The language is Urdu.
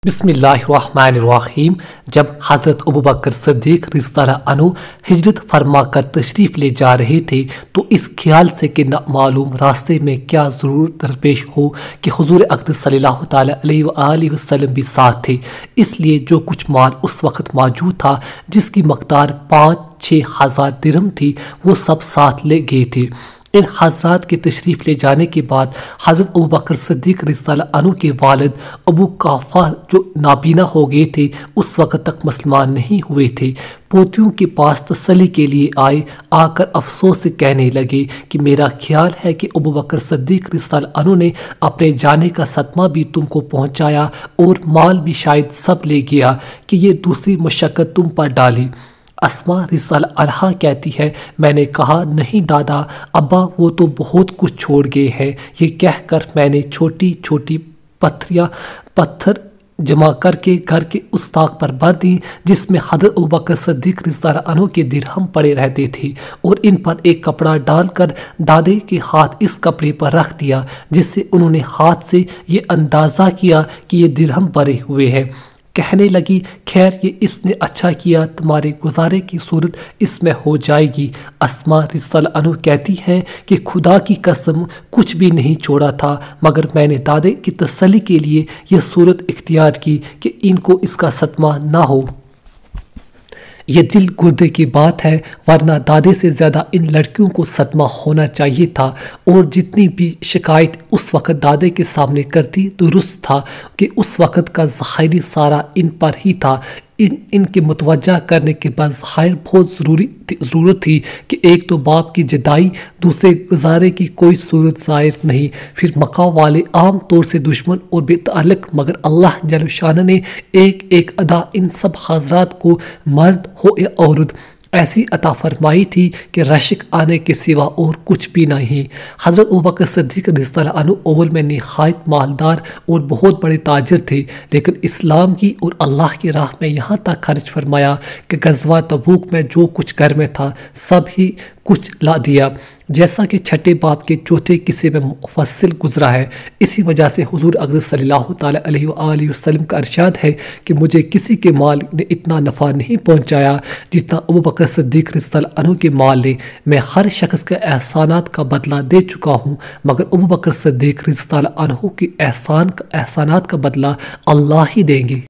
بسم اللہ الرحمن الرحیم۔ جب حضرت ابوبکر صدیق رضی اللہ عنہ ہجرت فرما کر تشریف لے جا رہے تھے تو اس خیال سے کہ نہ معلوم راستے میں کیا ضرورت درپیش ہو کہ حضور اقدس صلی اللہ تعالیٰ علیہ وآلہ وسلم بھی ساتھ تھے، اس لیے جو کچھ مال اس وقت موجود تھا جس کی مقدار 5-6 ہزار درہم تھی وہ سب ساتھ لے گئے تھے۔ ان حضرات کے تشریف لے جانے کے بعد حضرت ابوبکر صدیق رضی اللہ عنہ کے والد ابو قحافہ جو نابینا ہو گئے تھے اس وقت تک مسلمان نہیں ہوئے تھے، پوتیوں کے پاس تسلی کے لیے آ کر افسوس سے کہنے لگے کہ میرا خیال ہے کہ ابوبکر صدیق رضی اللہ عنہ نے اپنے جانے کا صدمہ بھی تم کو پہنچایا اور مال بھی شاید سب لے گیا کہ یہ دوسری مشقت تم پر ڈالی۔ اسماء رضی اللہ عنہا کہتی ہے، میں نے کہا نہیں دادا ابا، وہ تو بہت کچھ چھوڑ گئے ہیں۔ یہ کہہ کر میں نے چھوٹی چھوٹی پتھر جمع کر کے گھر کے اس طاق پر بھر دی جس میں حضرت ابوبکر صدیق رضی اللہ عنہ کے درہم پڑے رہتے تھے، اور ان پر ایک کپڑا ڈال کر دادے کے ہاتھ اس کپڑے پر رکھ دیا، جس سے انہوں نے ہاتھ سے یہ اندازہ کیا کہ یہ درہم بھرے ہوئے ہیں۔ کہنے لگی، خیر یہ اس نے اچھا کیا، تمہارے گزارے کی صورت اس میں ہو جائے گی۔ اسماء رضی اللہ عنہ کہتی ہیں کہ خدا کی قسم کچھ بھی نہیں چھوڑا تھا، مگر میں نے دادے کی تسلی کے لیے یہ صورت اختیار کی کہ ان کو اس کا صدمہ نہ ہو۔ یہ دل گردے کی بات ہے، ورنہ دادے سے زیادہ ان لڑکیوں کو صدمہ ہونا چاہیے تھا، اور جتنی بھی شکایت اس وقت دادے کے سامنے کرتی درست تھا کہ اس وقت کا ظاہری سارا ان پر ہی تھا۔ ان کے متوجہ کرنے کے بعد ظاہر بہت ضرورت تھی کہ ایک تو باپ کی جدائی، دوسرے گزارے کی کوئی صورت ظاہر نہیں، پھر مکہ والے عام طور سے دشمن اور بے تعلق، مگر اللہ جل شانہ نے ایک ایک ادا ان سب حضرات کو، مرد ہو یا عورت، ایسی عطا فرمائی تھی کہ رشک آنے کے سوا اور کچھ بھی نہیں۔ حضرت ابوبکر صدیق رضی اللہ عنہ اول میں نہایت مالدار اور بہت بڑے تاجر تھے، لیکن اسلام کی اور اللہ کی راہ میں یہاں تک خرچ فرمایا کہ غزوہ تبوک میں جو کچھ گھر میں تھا سب ہی کچھ لا دیا، جیسا کہ چھٹے باب کے چوتھے قصے میں مفصل گزرا ہے۔ اسی وجہ سے حضور اقدس صلی اللہ تعالیٰ علیہ وآلہ وسلم کا ارشاد ہے کہ مجھے کسی کے مال نے اتنا نفع نہیں پہنچایا جتنا ابوبکر صدیق رضی اللہ عنہ کے مال نے۔ میں ہر شخص کے احسانات کا بدلہ دے چکا ہوں، مگر ابوبکر صدیق رضی اللہ عنہ کے احسانات کا بدلہ اللہ ہی دیں گے۔